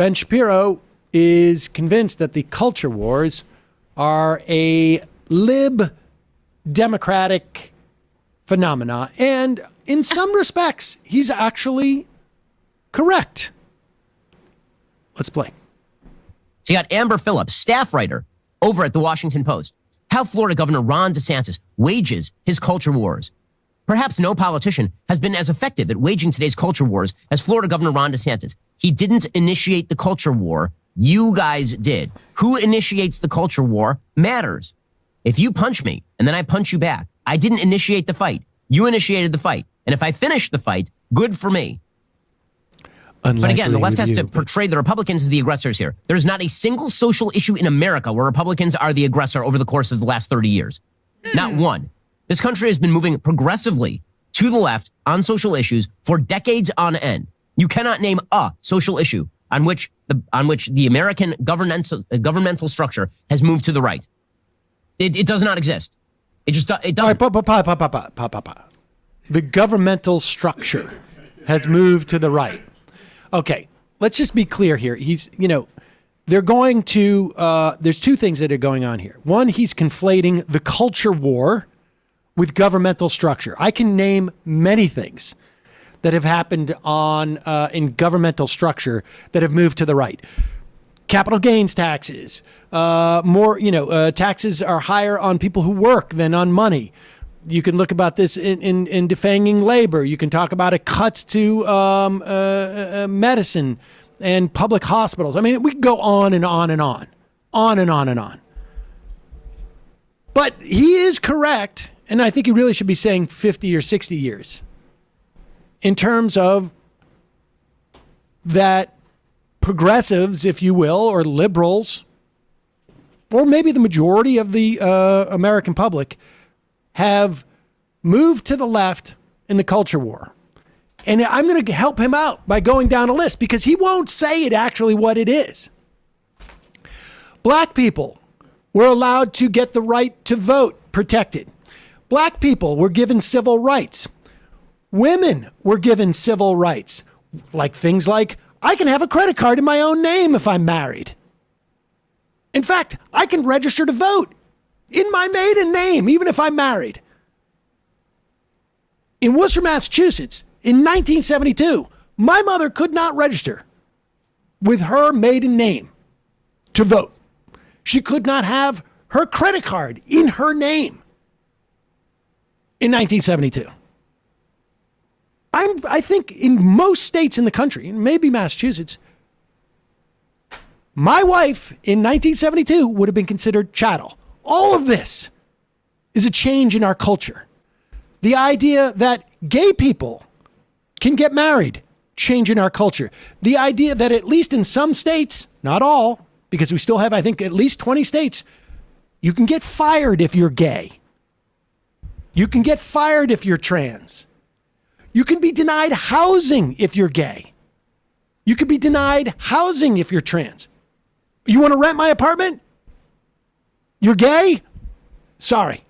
Ben Shapiro is convinced that the culture wars are a lib democratic phenomena. And in some respects, he's actually correct. Let's play. So you got Amber Phillips, staff writer over at the Washington Post. How Florida Governor Ron DeSantis wages his culture wars. Perhaps no politician has been as effective at waging today's culture wars as Florida Governor Ron DeSantis. He didn't initiate the culture war. You guys did. Who initiates the culture war matters. If you punch me and then I punch you back, I didn't initiate the fight. You initiated the fight. And if I finish the fight, good for me. But again, the left has to portray the Republicans as the aggressors here. There's not a single social issue in America where Republicans are the aggressor over the course of the last 30 years. Not one. This country has been moving progressively to the left on social issues for decades on end. You cannot name a social issue on which the American governmental structure has moved to the right. It does not exist. It doesn't. The governmental structure has moved to the right. Okay, let's just be clear here. They're going to, there's two things that are going on here. One, he's conflating the culture war with governmental structure. I can name many things that have happened in governmental structure that have moved to the right. Capital gains taxes, taxes are higher on people who work than on money. You can look about this in defanging labor. You can talk about it cuts to medicine and public hospitals. I mean, we can go on and on and on, on and on and on. But he is correct, and I think he really should be saying 50 or 60 years in terms of that progressives, if you will, or liberals, or maybe the majority of the American public have moved to the left in the culture war. And I'm going to help him out by going down a list because he won't say it actually what it is. Black people were allowed to get the right to vote protected. Black people were given civil rights. Women were given civil rights, like things like, I can have a credit card in my own name if I'm married. In fact, I can register to vote in my maiden name, even if I'm married. In Worcester, Massachusetts, in 1972, my mother could not register with her maiden name to vote. She could not have her credit card in her name in 1972. I think in most states in the country, maybe Massachusetts, my wife in 1972 would have been considered chattel. All of this is a change in our culture. The idea that gay people can get married, change in our culture. The idea that at least in some states, not all, because we still have, I think, at least 20 states, you can get fired if you're gay. You can get fired if you're trans. You can be denied housing if you're gay. You can be denied housing if you're trans. You want to rent my apartment? You're gay? Sorry.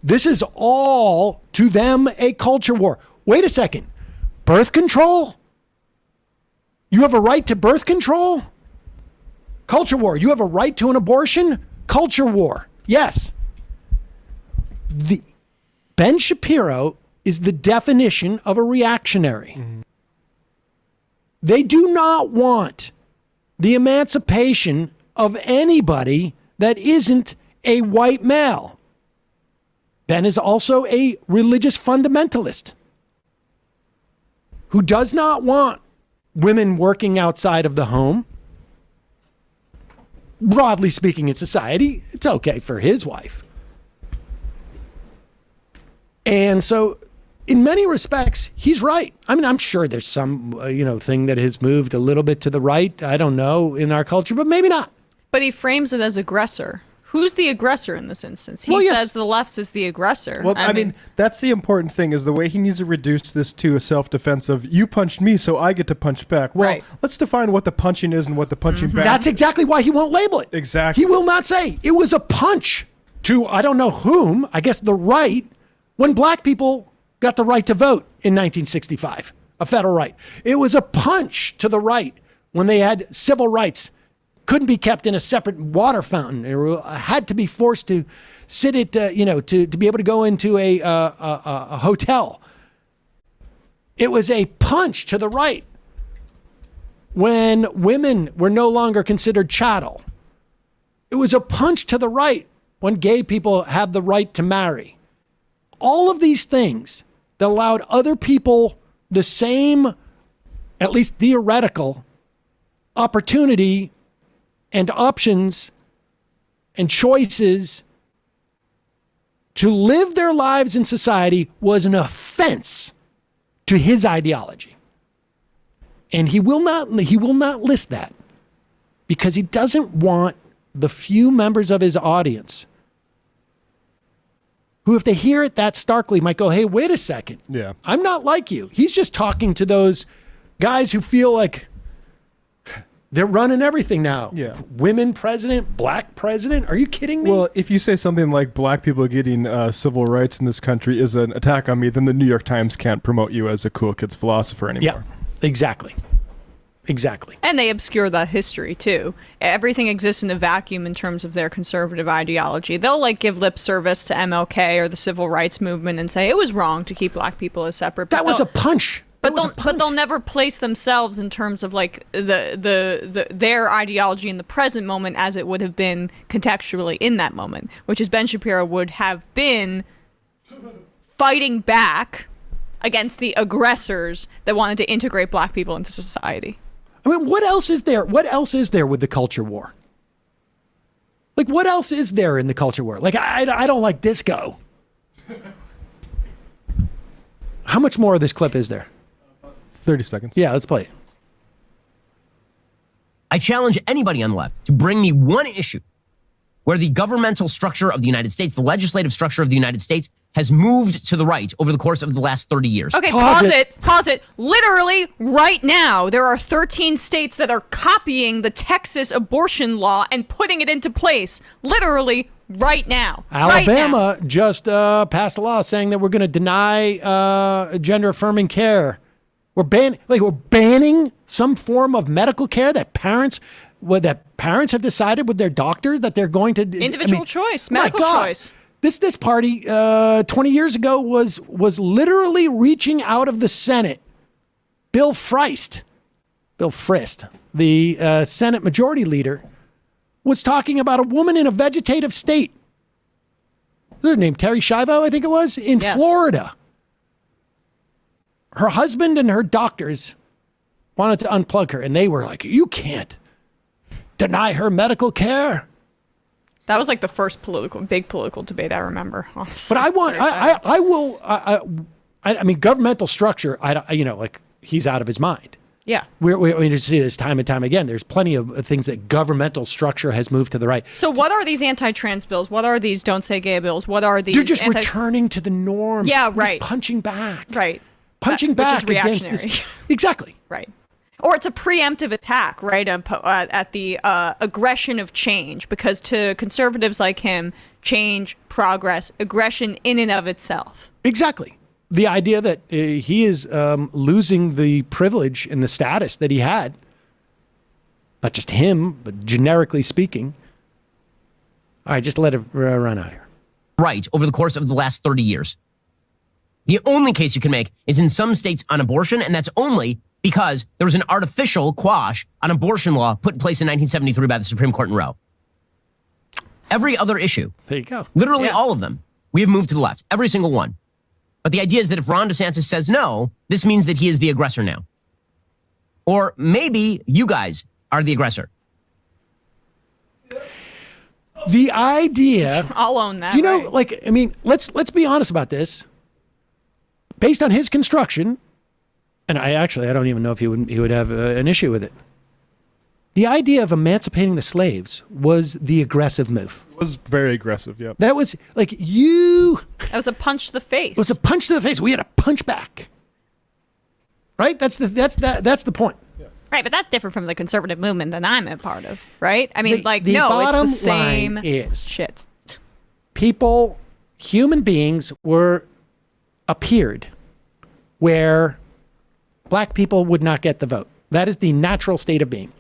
This is all, to them, a culture war. Wait a second. Birth control? You have a right to birth control? Culture war. You have a right to an abortion? Culture war. Yes. Ben Shapiro is the definition of a reactionary. Mm-hmm. They do not want the emancipation of anybody that isn't a white male. Ben is also a religious fundamentalist who does not want women working outside of the home. Broadly speaking in society, it's okay for his wife. And so in many respects, he's right. I mean, I'm sure there's some, thing that has moved a little bit to the right. I don't know, in our culture, but maybe not. But he frames it as aggressor. Who's the aggressor in this instance? He says the left is the aggressor. Well, I mean, that's the important thing, is the way he needs to reduce this to a self-defense of, you punched me, so I get to punch back. Well, let's define what the punching is and what the punching back is. That's exactly why he won't label it. Exactly. He will not say it was a punch to, I don't know whom, I guess the right, when black people got the right to vote in 1965, a federal right. It was a punch to the right when they had civil rights, couldn't be kept in a separate water fountain. They had to be forced to sit at, to be able to go into a hotel. It was a punch to the right when women were no longer considered chattel. It was a punch to the right when gay people had the right to marry. All of these things that allowed other people the same, at least theoretical, opportunity and options and choices to live their lives in society was an offense to his ideology. And he will not list that because he doesn't want the few members of his audience who, if they hear it that starkly, might go, hey, wait a second. Yeah. I'm not like you. He's just talking to those guys who feel like they're running everything now. Yeah. Women president, black president. Are you kidding me? Well, if you say something like black people getting civil rights in this country is an attack on me, then the New York Times can't promote you as a cool kids philosopher anymore. Yeah, exactly. Exactly. And they obscure that history too. Everything exists in a vacuum in terms of their conservative ideology. They'll like give lip service to MLK or the civil rights movement and say it was wrong to keep black people as separate. That was a punch. But they'll never place themselves in terms of like their ideology in the present moment as it would have been contextually in that moment, which is Ben Shapiro would have been fighting back against the aggressors that wanted to integrate black people into society. I mean, what else is there? What else is there with the culture war? Like, what else is there in the culture war? Like, I don't like disco. How much more of this clip is there? 30 seconds. Yeah, let's play it. I challenge anybody on the left to bring me one issue where the governmental structure of the United States, the legislative structure of the United States, has moved to the right over the course of the last 30 years. Okay, pause it. Literally, right now, there are 13 states that are copying the Texas abortion law and putting it into place. Literally, right now. Alabama just passed a law saying that we're going to deny gender-affirming care. We're banning some form of medical care that parents have decided with their doctor that they're going to individual choice, medical choice. This party 20 years ago was literally reaching out of the Senate. Bill Frist, the Senate Majority Leader, was talking about a woman in a vegetative state. Her name Terry Schiavo, I think it was, in Florida. Her husband and her doctors wanted to unplug her, and they were like, you can't deny her medical care. That was like the first big political debate I remember, honestly. But I mean, governmental structure, he's out of his mind. Yeah. We just see this time and time again. There's plenty of things that governmental structure has moved to the right. So what are these anti-trans bills? What are these don't say gay bills? What are these? They're just returning to the norm. Yeah, right. Just punching back. Right. Punching back against this. Exactly. Right. Or it's a preemptive attack, right, at the aggression of change, because to conservatives like him, change, progress, aggression in and of itself. Exactly. The idea that he is losing the privilege and the status that he had, not just him, but generically speaking. All right, just let it run out here. Right, over the course of the last 30 years. The only case you can make is in some states on abortion, and that's only because there was an artificial quash on abortion law put in place in 1973 by the Supreme Court in Roe. Every other issue, there you go. Literally all of them, we have moved to the left, every single one. But the idea is that if Ron DeSantis says no, this means that he is the aggressor now. Or maybe you guys are the aggressor. The idea, I'll own that. Let's be honest about this. Based on his construction, and I don't even know if he would have an issue with it. The idea of emancipating the slaves was the aggressive move. It was very aggressive, yeah. That was like That was a punch to the face. It was a punch to the face. We had to punch back. Right? That's the point. Yeah. Right, but that's different from the conservative movement that I'm a part of, right? I mean, the it's the same is shit. People, human beings appeared where black people would not get the vote. That is the natural state of being,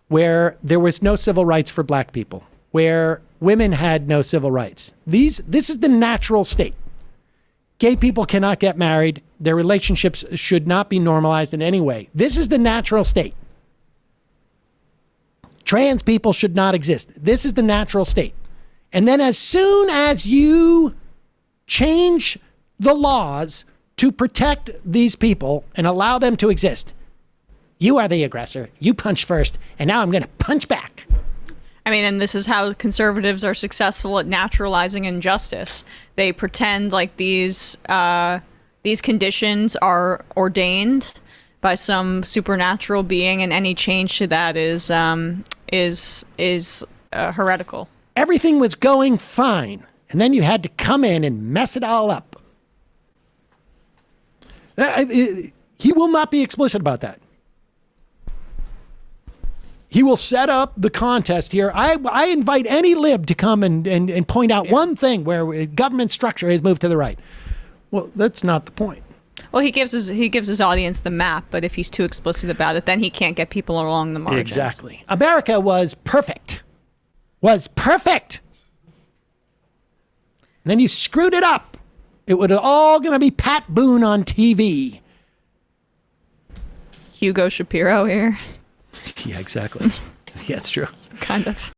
where there was no civil rights for black people, where women had no civil rights. This is the natural state. Gay people cannot get married. Their relationships should not be normalized in any way. This is the natural state. Trans people should not exist. This is the natural state. And then as soon as you change the laws to protect these people and allow them to exist, you are the aggressor. You punch first, and now I'm going to punch back. I mean, and this is how conservatives are successful at naturalizing injustice. They pretend like these conditions are ordained by some supernatural being, and any change to that is heretical. Everything was going fine, and then you had to come in and mess it all up. He will not be explicit about that. He will set up the contest here. I invite any lib to come and point out one thing where government structure has moved to the right. Well, that's not the point. Well, he gives his audience the map, but if he's too explicit about it, then he can't get people along the margins. Exactly. America was perfect. Was perfect. And then you screwed it up. It would all going to be Pat Boone on TV. Hugo Shapiro here. Yeah, exactly. Yeah, it's true. Kind of.